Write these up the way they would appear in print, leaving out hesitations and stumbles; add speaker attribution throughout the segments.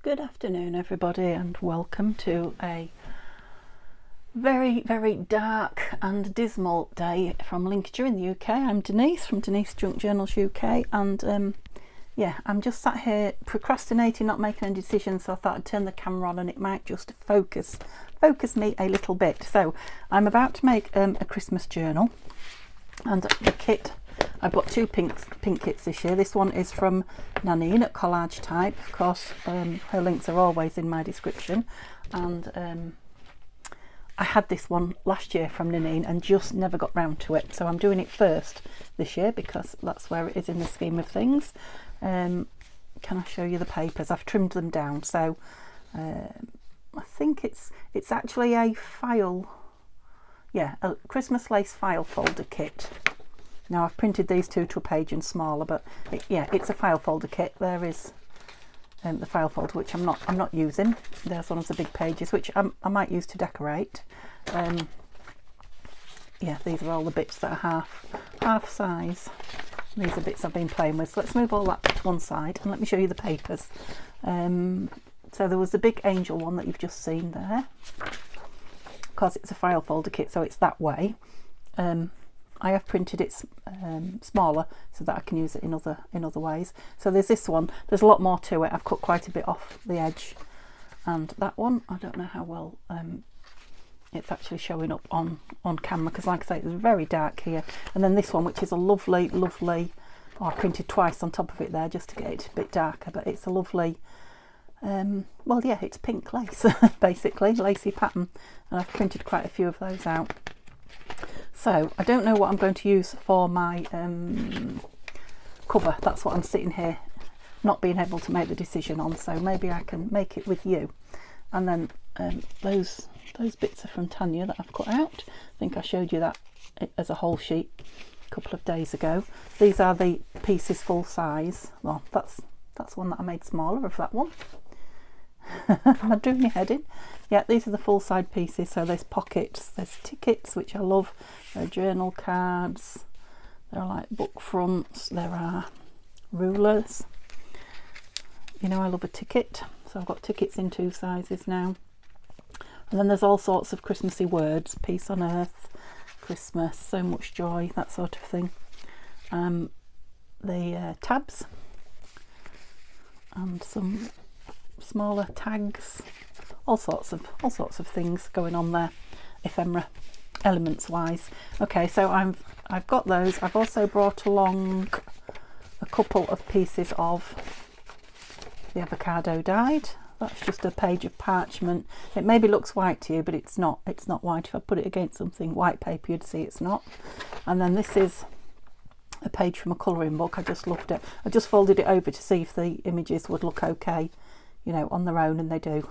Speaker 1: Good afternoon everybody, and welcome to a very dark and dismal day from Lincolnshire in the UK. I'm Denise from Denise Junk Journals UK, and yeah, I'm just sat here procrastinating, not making any decisions, so I thought I'd turn the camera on and it might just focus me a little bit. So I'm about to make a Christmas journal, and the kit, I've got two pink kits this year. This one is from Nanine at Collage Type. Of course, her links are always in my description, and I had this one last year from Nanine and just never got round to it, so I'm doing it first this year because that's where it is in the scheme of things. Can I show you the papers? I've trimmed them down, so I think it's actually a file, yeah, a Christmas lace file folder kit. Now I've printed these two to a page and smaller, but yeah, it's a file folder kit. There is the file folder, which I'm not using. There's one of the big pages, which I might use to decorate. Yeah, these are all the bits that are half size. These are bits I've been playing with. So let's move all that to one side and let me show you the papers. So there was the big angel one that you've just seen there. Of course, it's a file folder kit, so it's that way. I have printed it smaller so that I can use it in other ways. So there's this one. There's a lot more to it. I've cut quite a bit off the edge, and that one, I don't know how well it's actually showing up on camera, because like I say, it's very dark here. And then this one, which is a lovely, oh, I printed twice on top of it there just to get it a bit darker, but it's a lovely, well, yeah, it's pink lace basically, lacy pattern, and I've printed quite a few of those out. So I don't know what I'm going to use for my cover. That's what I'm sitting here not being able to make the decision on, so maybe I can make it with you. And then those bits are from Tanya that I've cut out. I think I showed you that as a whole sheet a couple of days ago. These are the pieces full size. Well, that's one that I made smaller of that one. Am I doing your head in? Yeah, these are the full side pieces. So there's pockets, there's tickets, which I love, there are journal cards, there are like book fronts, there are rulers. You know, I love a ticket, so I've got tickets in two sizes now. And then there's all sorts of Christmassy words: peace on earth, Christmas, so much joy, that sort of thing. The tabs and some smaller tags, all sorts of things going on there, ephemera elements wise. Okay, so I've got those. I've also brought along a couple of pieces of the avocado dyed. That's just a page of parchment. It maybe looks white to you, but it's not white. If I put it against something white paper, you'd see it's not. And then this is a page from a colouring book. I just loved it. I just folded it over to see if the images would look okay, you know, on their own, and they do.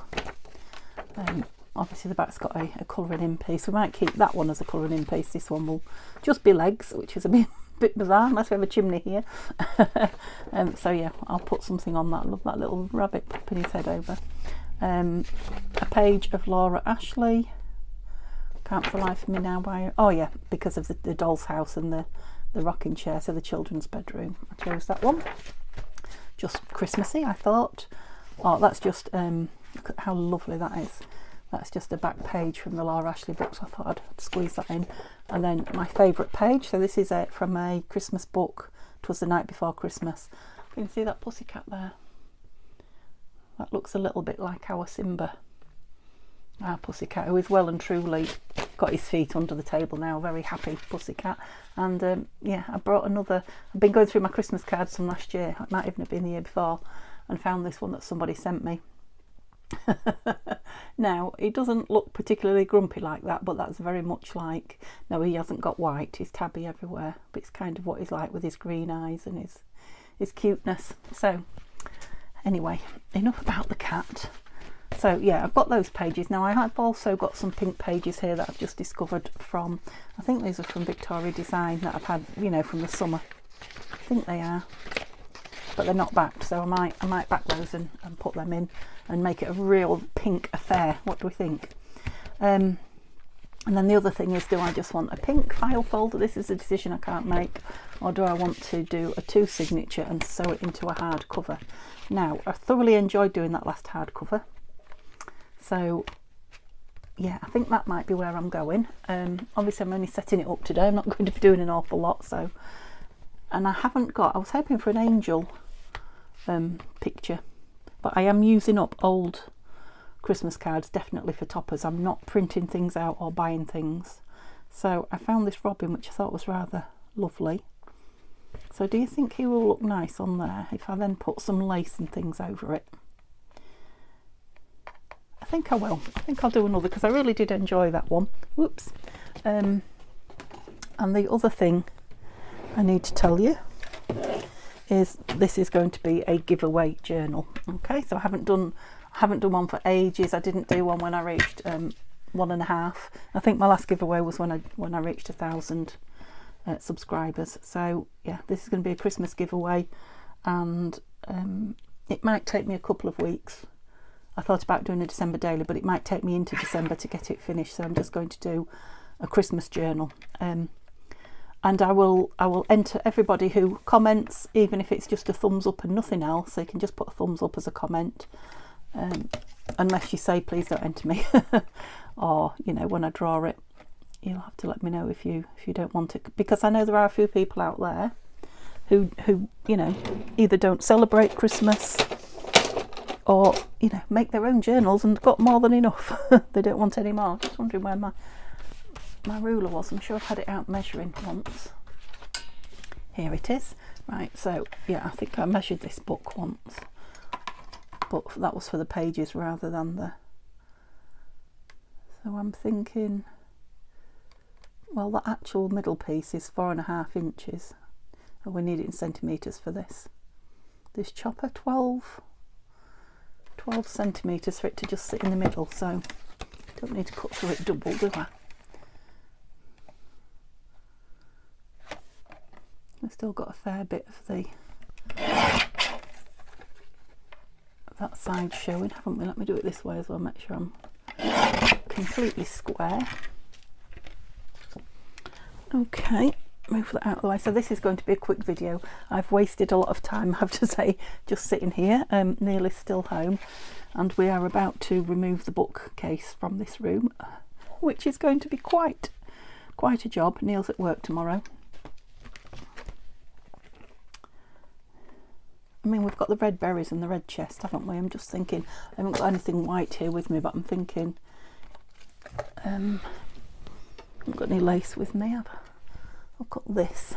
Speaker 1: Obviously the back's got a colouring in piece. We might keep that one as a colouring in piece. This one will just be legs, which is a bit bizarre unless we have a chimney here. So yeah, I'll put something on that. I love that little rabbit popping his head over. A page of Laura Ashley. Can't for the life of me now why. Oh yeah, because of the doll's house and the rocking chair, so the children's bedroom. I chose that one. Just Christmassy, I thought. Oh, that's just look at how lovely that is. That's just a back page from the Laura Ashley books. I thought I'd squeeze that in. And then my favourite page. So this is from a Christmas book. 'Twas the Night Before Christmas. You can see that pussycat there. That looks a little bit like our Simba, our pussycat, who is well and truly got his feet under the table now. Very happy pussycat. And yeah, I brought another. I've been going through my Christmas cards from last year. It might even have been the year before, and found this one that somebody sent me. Now, he doesn't look particularly grumpy like that, but that's very much like, no, he hasn't got white, he's tabby everywhere, but it's kind of what he's like with his green eyes and his cuteness. So anyway, enough about the cat. So yeah, I've got those pages. Now I have also got some pink pages here that I've just discovered from, I think these are from Victoria Design, that I've had, you know, from the summer. I think they are, but they're not backed, so I might back those and put them in and make it a real pink affair. What do we think? And then the other thing is, do I just want a pink file folder? This is a decision I can't make. Or do I want to do a 2 signature and sew it into a hardcover? Now, I thoroughly enjoyed doing that last hardcover. So, yeah, I think that might be where I'm going. Obviously, I'm only setting it up today. I'm not going to be doing an awful lot. So, and I was hoping for an angel picture. But I am using up old Christmas cards definitely for toppers. I'm not printing things out or buying things. So I found this robin which I thought was rather lovely. So do you think he will look nice on there if I then put some lace and things over it? I think I will. I think I'll do another because I really did enjoy that one. Whoops. And the other thing I need to tell you is this is going to be a giveaway journal. Okay, so I haven't done one for ages. I didn't do one when I reached 1.5. I think my last giveaway was when I reached 1,000 subscribers. So yeah, this is going to be a Christmas giveaway, and it might take me a couple of weeks. I thought about doing a December daily, but it might take me into December to get it finished. So I'm just going to do a Christmas journal, and I will enter everybody who comments, even if it's just a thumbs up and nothing else. So you can just put a thumbs up as a comment. Unless you say please don't enter me, or you know, when I draw it you'll have to let me know if you don't want it, because I know there are a few people out there who you know, either don't celebrate Christmas or you know, make their own journals and got more than enough. They don't want any more. Just wondering where my ruler was. I'm sure I've had it out measuring once. Here it is. Right, so yeah, I think I measured this book once, but that was for the pages rather than the... So I'm thinking, well, the actual middle piece is 4.5 inches, and we need it in centimetres for this. This chopper, 12 centimetres for it to just sit in the middle, so don't need to cut through it double, do I? We've still got a fair bit of that side showing, haven't we? Let me do it this way as well, make sure I'm completely square. Okay, move that out of the way. So this is going to be a quick video. I've wasted a lot of time, I have to say, just sitting here. Neil is still home, and we are about to remove the bookcase from this room, which is going to be quite a job. Neil's at work tomorrow. I mean, we've got the red berries and the red chest, haven't we? I'm just thinking, I haven't got anything white here with me, but I'm thinking, I haven't got any lace with me. I've got this.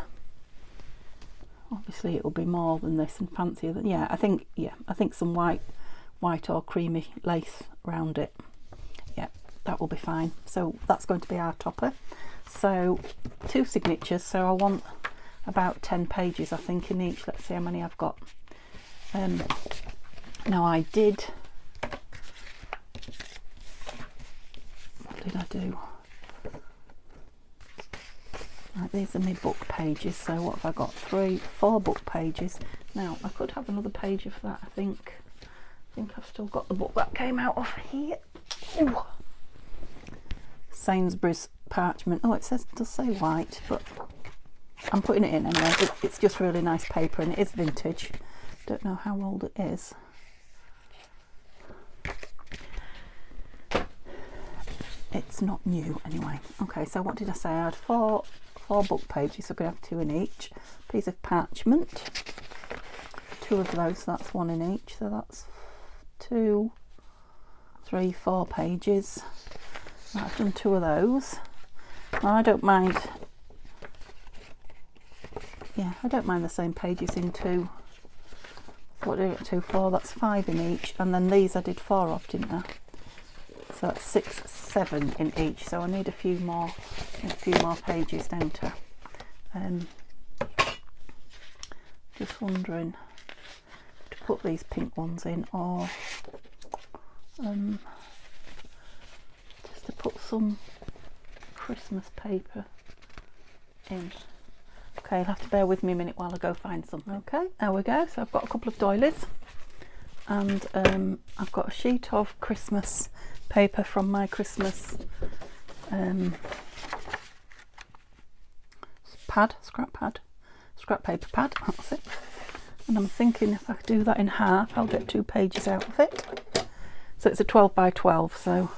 Speaker 1: Obviously, it will be more than this and fancier than, yeah, I think some white or creamy lace around it. Yeah, that will be fine. So that's going to be our topper. So 2 signatures. So I want about 10 pages, I think, in each. Let's see how many I've got. Now what did I do? Right, these are my book pages. So what have I got? 4 book pages. Now I could have another page of that. I think I've still got the book that came out of here. Ooh. Sainsbury's parchment. Oh, it does say white, but I'm putting it in anyway. It's just really nice paper, and it is vintage. Don't know how old it is. It's not new anyway. Okay, so what did I say? I had four book pages, so I'm going to have 2 in each. Piece of parchment. 2 of those, so that's 1 in each. So that's 2, 3, 4 pages. I've done 2 of those. Now, I don't mind. Yeah, I don't mind the same pages in 2. What did I get 2, 4? That's 5 in each, and then these I did 4 of, didn't I? So that's 6, 7 in each. So I need a few more pages, don't I? Just wondering to put these pink ones in, or just to put some Christmas paper in. Okay, you'll have to bear with me a minute while I go find something. Okay, there we go. So I've got a couple of doilies, and I've got a sheet of Christmas paper from my Christmas scrap paper pad, that's it. And I'm thinking if I do that in half, I'll get 2 pages out of it. So it's a 12 by 12, so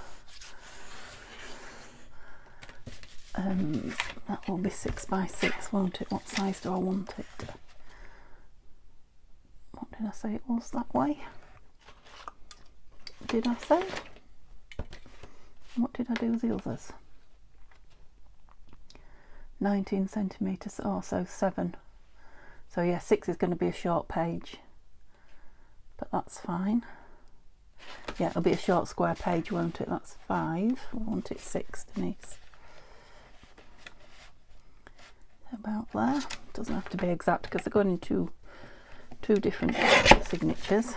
Speaker 1: that will be 6 by 6, won't it? What size do I want it? What did I say it was that way? Did I say? What did I do with the others? 19 centimetres, oh, so 7. So yeah, 6 is going to be a short page, but that's fine. Yeah, it'll be a short square page, won't it? That's 5. I want it 6, Denise. About there. Doesn't have to be exact because they're going into two different signatures.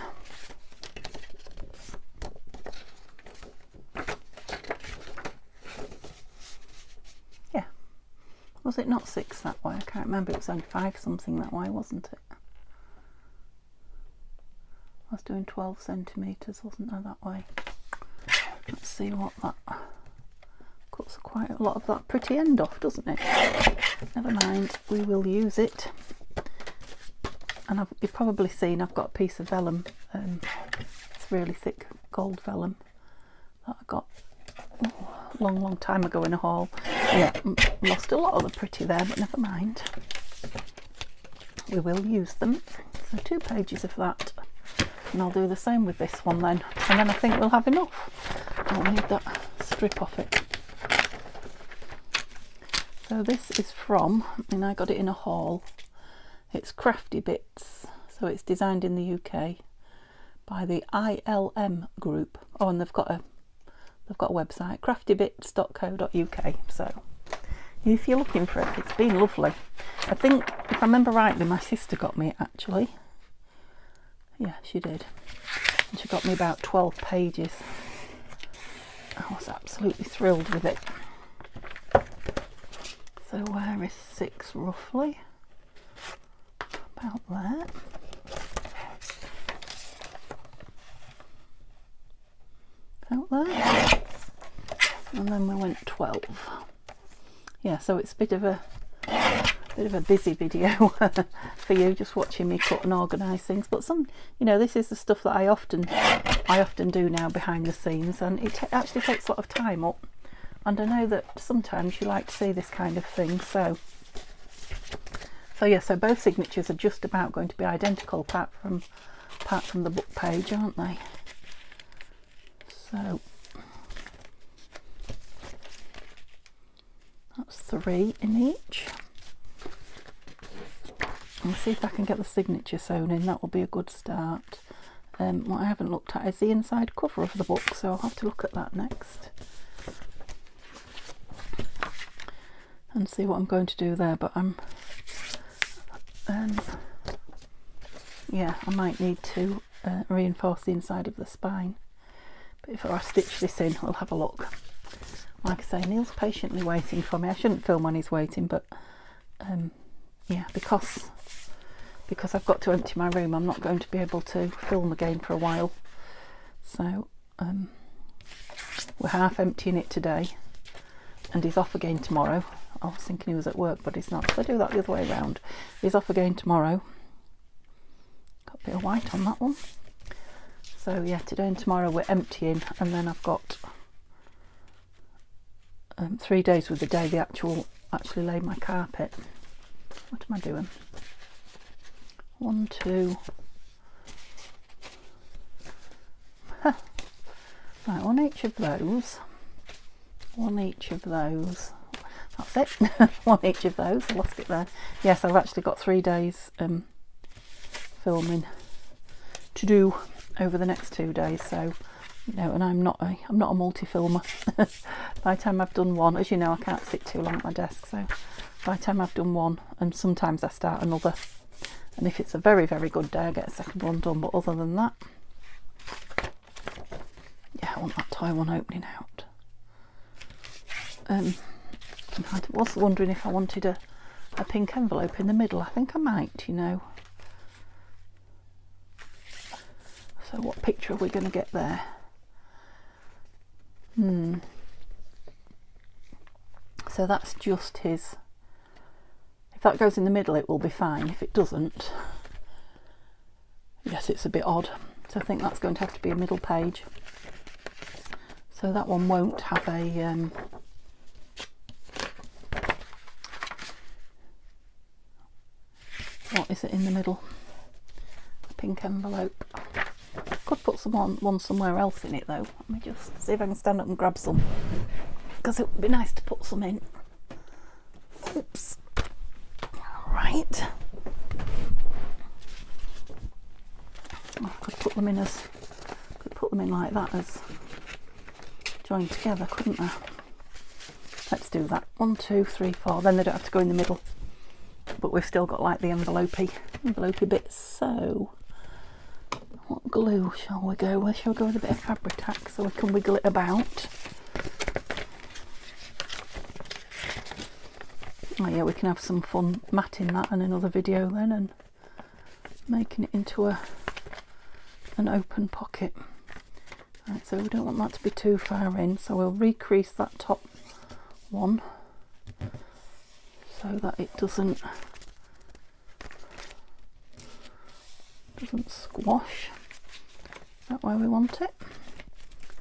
Speaker 1: Yeah. Was it not 6 that way? I can't remember. It was only 5 something that way, wasn't it? I was doing 12 centimetres, wasn't I, that way? Let's see what that cuts quite a lot of that pretty end off, doesn't it? Never mind, we will use it. And you've probably seen I've got a piece of vellum. It's really thick gold vellum that I got a long time ago in a haul. Yeah, lost a lot of the pretty there, but never mind. We will use them. So 2 pages of that. And I'll do the same with this one then. And then I think we'll have enough. I'll need that strip off it. So this is from, I got it in a haul. It's Crafty Bits. So it's designed in the UK by the ILM group. Oh, and they've got a website, craftybits.co.uk. So if you're looking for it, it's been lovely. I think, if I remember rightly, my sister got me it actually. Yeah, she did. And she got me about 12 pages. I was absolutely thrilled with it. So where is 6 roughly? About there. About there. And then we went 12. Yeah, so it's a bit of a busy video for you, just watching me cut and organise things. But this is the stuff that I often do now behind the scenes, and it actually takes a lot of time up. And I know that sometimes you like to see this kind of thing. So yeah, so both signatures are just about going to be identical, apart from the book page, aren't they? So that's 3 in each. I'll see if I can get the signature sewn in. That will be a good start. What I haven't looked at is the inside cover of the book, so I'll have to look at that next and see what I'm going to do there. But yeah, I might need to reinforce the inside of the spine. But if I stitch this in, we'll have a look. Like I say, Neil's patiently waiting for me. I shouldn't film when he's waiting, but yeah, because I've got to empty my room, I'm not going to be able to film again for a while. So we're half emptying it today, and he's off again tomorrow. I was thinking he was at work, but he's not. So I do that the other way around. He's off again tomorrow. Got a bit of white on that one. So yeah, today and tomorrow we're emptying, and then I've got 3 days with the day they actually lay my carpet. What am I doing? 1, 2. Right, 1 each of those. 1 each of those. That's it. 1 each of those. I lost it there. Yes, I've actually got 3 days filming to do over the next 2 days. So, and I'm not a multi-filmer. By the time I've done one, as you know, I can't sit too long at my desk. So by the time I've done one, and sometimes I start another. And if it's a very, very good day, I get a second one done. But other than that, yeah, I want that toy one opening out. I was wondering if I wanted a pink envelope in the middle. I think I might, So what picture are we going to get there? So that's just his. If that goes in the middle, it will be fine. If it doesn't, yes, it's a bit odd. So I think that's going to have to be a middle page. So that one won't have a what is it in the middle? A pink envelope. Could put one somewhere else in it though. Let me just see if I can stand up and grab some, because it would be nice to put some in. Oops. Right. I could put them in like that as joined together, couldn't I? Let's do that. 1, 2, 3, 4. Then they don't have to go in the middle. But we've still got like the envelopey bits. So what glue shall we go with? Shall we go with a bit of Fabri-Tac so we can wiggle it about? Oh yeah, we can have some fun matting that in another video then, and making it into an open pocket. Right, so we don't want that to be too far in, so we'll recrease that top one so that it doesn't squash. Is that where we want it?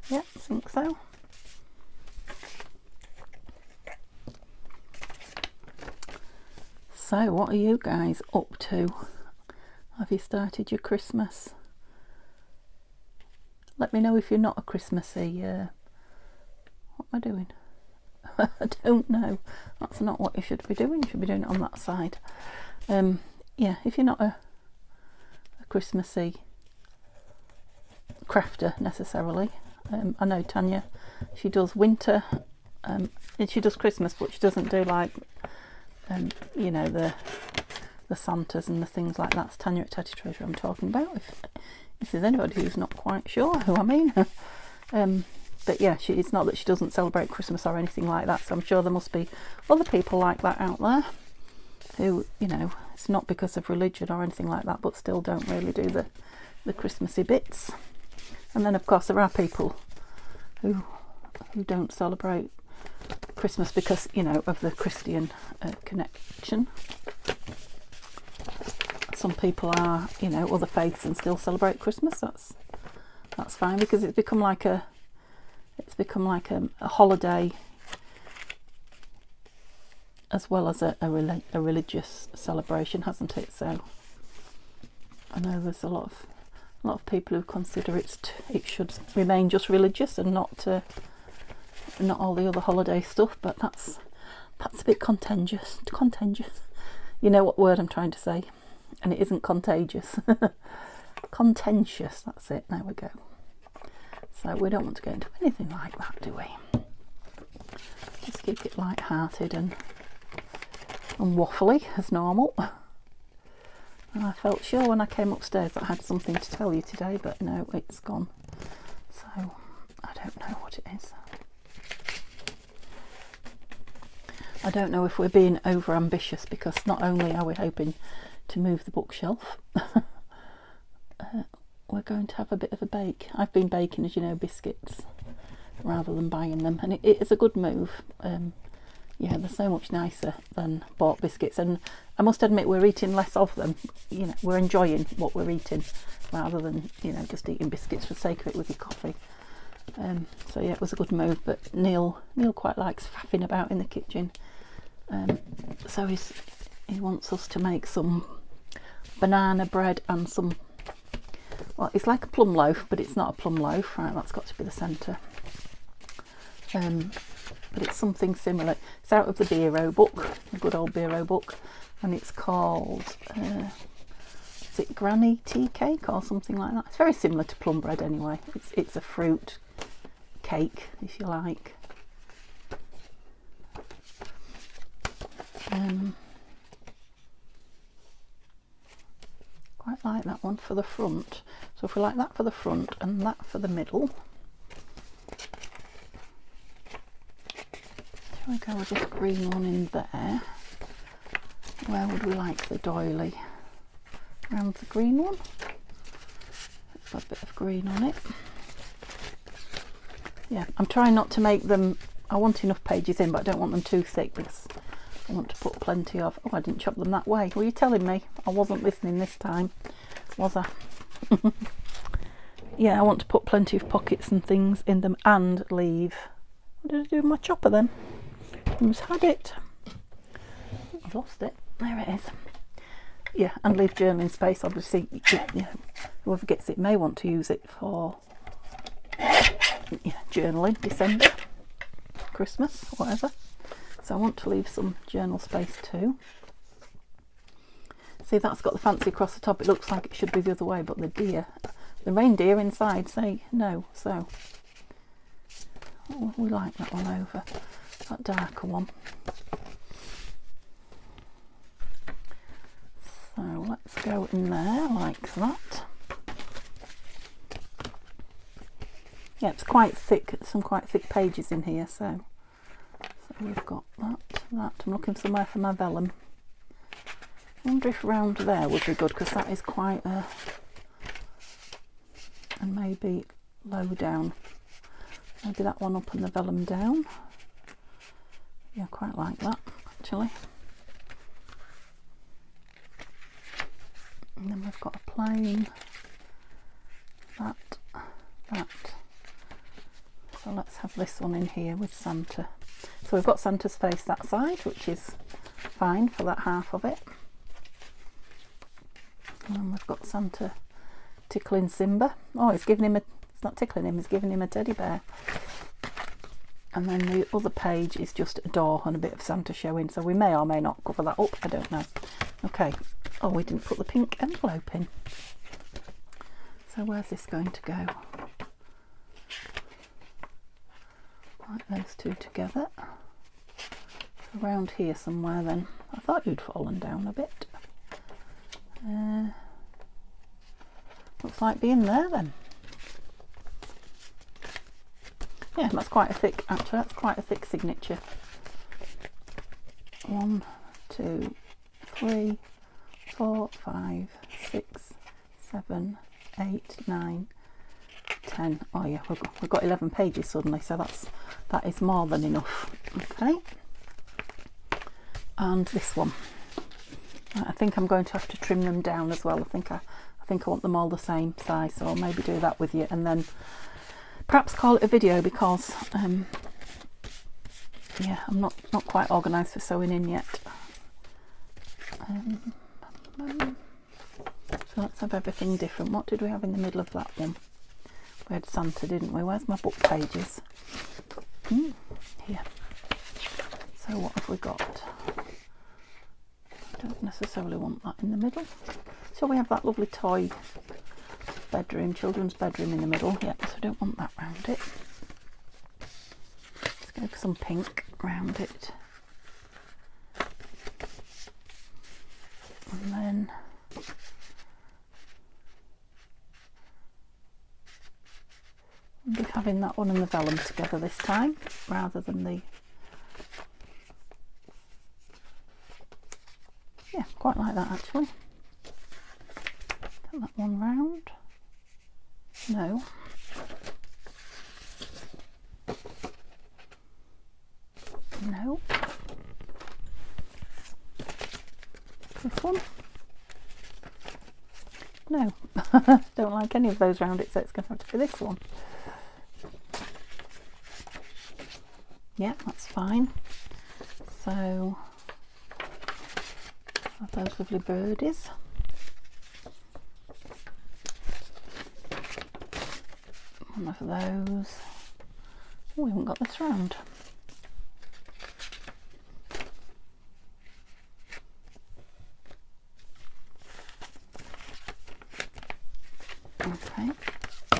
Speaker 1: Yeah, I think so. So what are you guys up to? Have you started your Christmas? Let me know if you're not a Christmassy. What am I doing? I don't know. That's not what you should be doing. You should be doing it on that side. Yeah, if you're not a Christmassy crafter necessarily. I know Tanya, she does winter, and she does Christmas, but she doesn't do like you know, the Santas and the things like that. It's Tanya at Tatty Treasure I'm talking about, if there's anybody who's not quite sure who I mean. But yeah, it's not that she doesn't celebrate Christmas or anything like that, so I'm sure there must be other people like that out there who, you know, it's not because of religion or anything like that, but still don't really do the Christmassy bits. And then of course there are people who don't celebrate Christmas because, you know, of the Christian connection. Some people are, you know, other faiths and still celebrate Christmas. That's fine, because it's become like a holiday as well as a religious celebration, hasn't it? So I know there's a lot of people who consider it should remain just religious and not all the other holiday stuff, but that's a bit contentious. You know what word I'm trying to say, and it isn't contagious. Contentious, that's it. There we go. So we don't want to get into anything like that, do we? Just keep it light-hearted and waffly as normal. And I felt sure when I came upstairs that I had something to tell you today, but no, it's gone. So I don't know what it is. I don't know if we're being over ambitious, because not only are we hoping to move the bookshelf, we're going to have a bit of a bake. I've been baking, as you know, biscuits rather than buying them, and it is a good move. Yeah, they're so much nicer than bought biscuits, and I must admit we're eating less of them. You know, we're enjoying what we're eating rather than, you know, just eating biscuits for the sake of it with your coffee. So yeah, it was a good move. But Neil quite likes faffing about in the kitchen, so he wants us to make some banana bread and some, well, it's like a plum loaf, but it's not a plum loaf, right? That's got to be the centre. But it's something similar. It's out of the Bureau book, the good old Bureau book, and it's called is it Granny Tea Cake or something like that? It's very similar to plum bread anyway. It's a fruit cake, if you like. Quite like that one for the front. So if we like that for the front and that for the middle, shall we go with this green one in there? Where would we like the doily? Around the green one. It's got a bit of green on it. Yeah, I'm trying not to make them I want enough pages in, but I don't want them too thick because I want to put plenty of... Oh, I didn't chop them that way. Were you telling me? I wasn't listening this time, was I? Yeah, I want to put plenty of pockets and things in them and leave... What did I do with my chopper then? Who's had it? I've lost it. There it is. Yeah, and leave journaling space. Obviously, you know, whoever gets it may want to use it for journaling, December, Christmas, whatever. So I want to leave some journal space too. See, that's got the fancy across the top. It looks like it should be the other way, but the reindeer inside say no. So we like that one over that darker one. So let's go in there like that. Yeah, it's quite thick, some quite thick pages in here, so we've got that. I'm looking somewhere for my vellum. I wonder if round there would be good, because that is quite a... And maybe low down. Maybe that one up and the vellum down. Yeah, quite like that, actually. And then we've got a plain, that. So let's have this one in here with Santa. So we've got Santa's face that side, which is fine for that half of it. And then we've got Santa tickling Simba. Oh, it's not tickling him, he's giving him a teddy bear. And then the other page is just a door and a bit of Santa showing, so we may or may not cover that up, I don't know. Okay, oh, we didn't put the pink envelope in. So where's this going to go? Like those two together. Around here somewhere then. I thought you'd fallen down a bit. Looks like being there then. Yeah, that's quite a thick, actually, that's quite a thick signature. 1, 2, 3, 4, 5, 6, 7, 8, 9, 10. Oh yeah, we've got 11 pages suddenly, so that is more than enough. Okay. And this one. I think I'm going to have to trim them down as well. I think I want them all the same size, so I'll maybe do that with you, and then perhaps call it a video, because yeah, I'm not quite organised for sewing in yet. So let's have everything different. What did we have in the middle of that one? We had Santa, didn't we? Where's my book pages? Here. So what have we got? I don't necessarily want that in the middle. So we have that lovely toy bedroom, children's bedroom in the middle. Yep, so I don't want that round it. Let's go for some pink round it. And then I'm just having that one and the vellum together this time, rather than the... Yeah, quite like that actually. Put that one round. No. No. This one. No. Don't like any of those round it, so it's going to have to be this one. Yeah, that's fine. So, have those lovely birdies. One of those. Oh, we haven't got this round. Okay,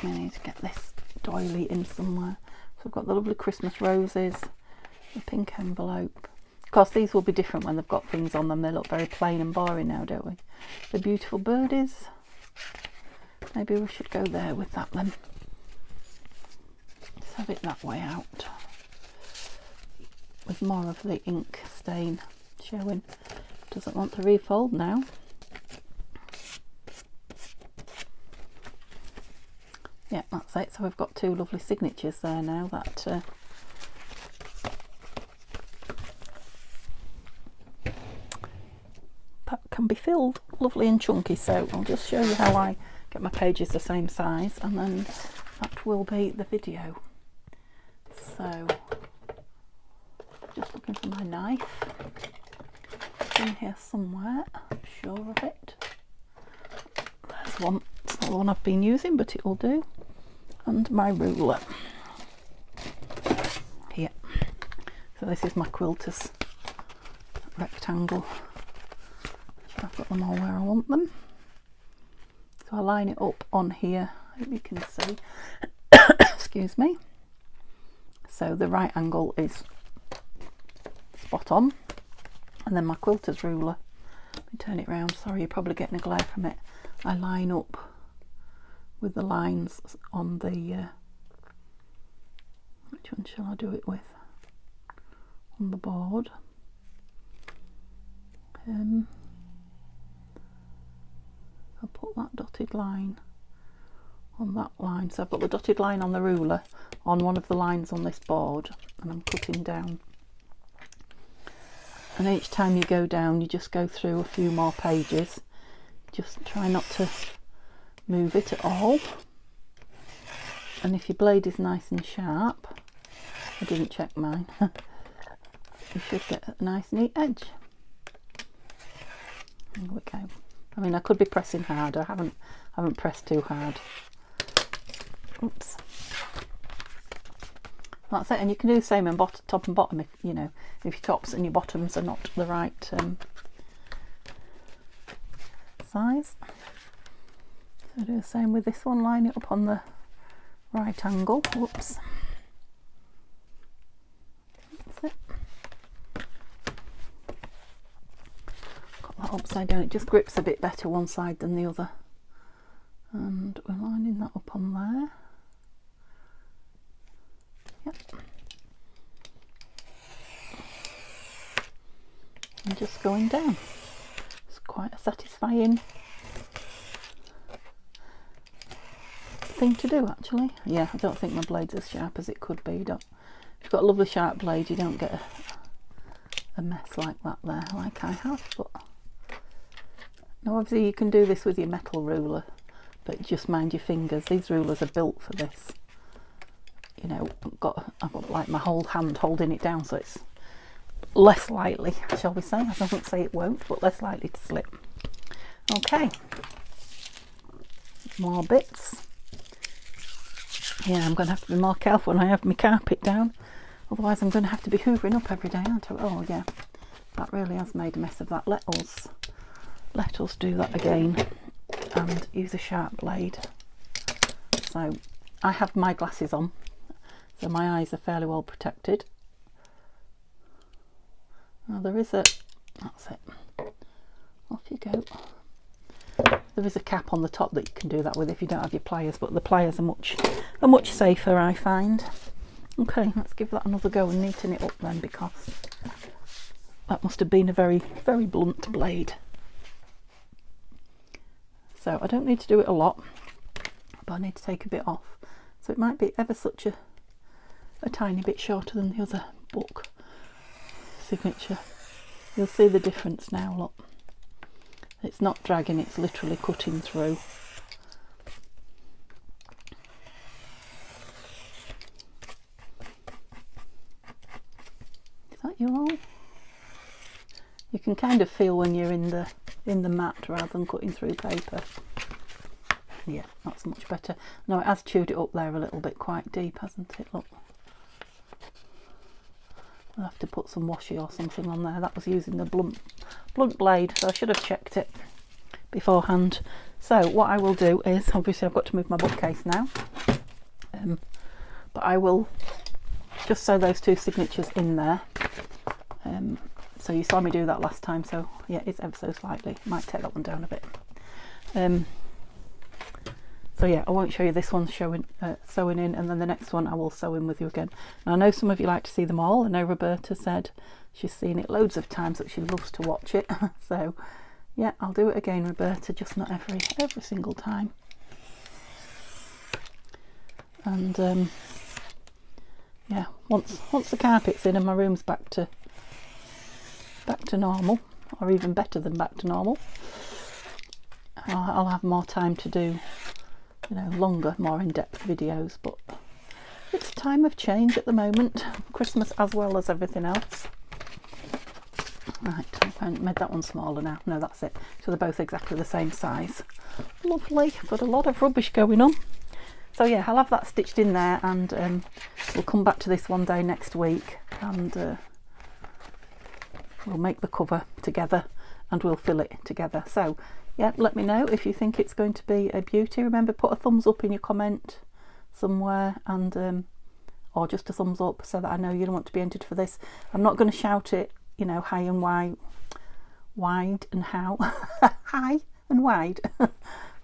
Speaker 1: we need to get this doily in somewhere. So we've got the lovely Christmas roses, the pink envelope. Of course, these will be different when they've got things on them. They look very plain and boring now, don't we? The beautiful birdies. Maybe we should go there with that then. Let's have it that way out. With more of the ink stain showing. Doesn't want to refold now. Yeah, that's it. So we've got two lovely signatures there now. That can be filled lovely and chunky. So I'll just show you how I get my pages the same size, and then that will be the video. So just looking for my knife. It's in here somewhere, I'm sure of it. There's one. It's not the one I've been using, but it will do. And my ruler here. So this is my quilter's rectangle. I've got them all where I want them. So I line it up on here. I hope you can see. Excuse me. So the right angle is spot on, and then my quilter's ruler, let me turn it round, sorry you're probably getting a glare from it, I line up with the lines on the which one shall I do it with, on the board. I'll put that dotted line on that line, so I've got the dotted line on the ruler on one of the lines on this board, and I'm cutting down, and each time you go down you just go through a few more pages. Just try not to move it at all, and if your blade is nice and sharp, I didn't check mine, you should get a nice neat edge. There we go. I mean, I could be pressing hard. I haven't pressed too hard. Oops. That's it, and you can do the same in top and bottom if you know, if your tops and your bottoms are not the right size. So do the same with this one, line it up on the right angle. Whoops. That's it. Got that upside down, it just grips a bit better one side than the other. And we're lining that up on there. Yep. And just going down. It's quite a satisfying thing to do, actually. Yeah, I don't think my blade's as sharp as it could be. If you've got a lovely sharp blade, you don't get a mess like that there, like I have. But now, obviously, you can do this with your metal ruler, but just mind your fingers. These rulers are built for this. You know, I've got like my whole hand holding it down, so it's less likely, shall we say, I don't say it won't, but less likely to slip. Okay, more bits. Yeah, I'm going to have to be more careful when I have my carpet down, otherwise I'm going to have to be hoovering up every day, aren't I? Oh yeah, that really has made a mess of that. Let us do that again and use a sharp blade. So I have my glasses on, so my eyes are fairly well protected. Now there is that's it, off you go. There is a cap on the top that you can do that with if you don't have your pliers, but the pliers are much safer, I find. Okay, let's give that another go and neaten it up then, because that must have been a very, very blunt blade. So I don't need to do it a lot, but I need to take a bit off. So it might be ever such a tiny bit shorter than the other book signature. You'll see the difference now, look. It's not dragging, it's literally cutting through. Is that you all? You can kind of feel when you're in the mat rather than cutting through paper. Yeah, that's much better. No, it has chewed it up there a little bit, quite deep, hasn't it? Look. I'll have to put some washi or something on there. That was using the blunt blade, so I should have checked it beforehand. So what I will do is, obviously I've got to move my bookcase now, but I will just sew those two signatures in there. So you saw me do that last time, so yeah, it's ever so slightly. Might take that one down a bit. So yeah, I won't show you this one sewing in, and then the next one I will sew in with you again. Now I know some of you like to see them all. I know Roberta said she's seen it loads of times, that she loves to watch it. So yeah, I'll do it again, Roberta, just not every single time. And yeah, once the carpet's in and my room's back to normal, or even better than back to normal, I'll have more time to do, you know, longer, more in-depth videos, but it's a time of change at the moment, Christmas as well as everything else. Right, I made that one smaller now. No, that's it. So they're both exactly the same size. Lovely. Got a lot of rubbish going on. So yeah, I'll have that stitched in there, and we'll come back to this one day next week, and we'll make the cover together and we'll fill it together. So yeah, let me know if you think it's going to be a beauty. Remember, put a thumbs up in your comment somewhere, and or just a thumbs up so that I know you don't want to be entered for this. I'm not going to shout it, you know, high and wide and how high and wide.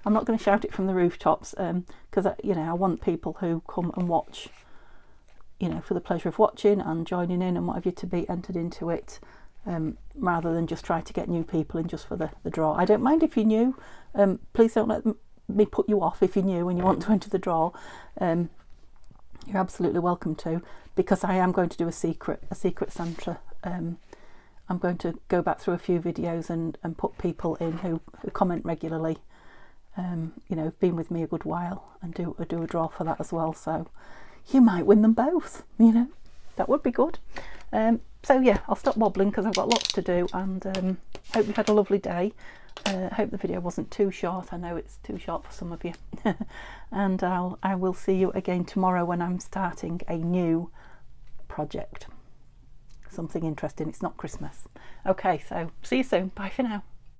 Speaker 1: I'm not going to shout it from the rooftops, because you know, I want people who come and watch, you know, for the pleasure of watching and joining in and what have you, to be entered into it, rather than just try to get new people in just for the draw. I don't mind if you're new. Please don't let me put you off if you're new and you want to enter the draw. You're absolutely welcome to, because I am going to do a secret Santa. I'm going to go back through a few videos and put people in who comment regularly, you know, have been with me a good while, and do a draw for that as well. So you might win them both, you know, that would be good. So yeah, I'll stop wobbling because I've got lots to do, and hope you had a lovely day. Hope the video wasn't too short. I know it's too short for some of you. And I will see you again tomorrow when I'm starting a new project. Something interesting. It's not Christmas. Okay, so see you soon. Bye for now.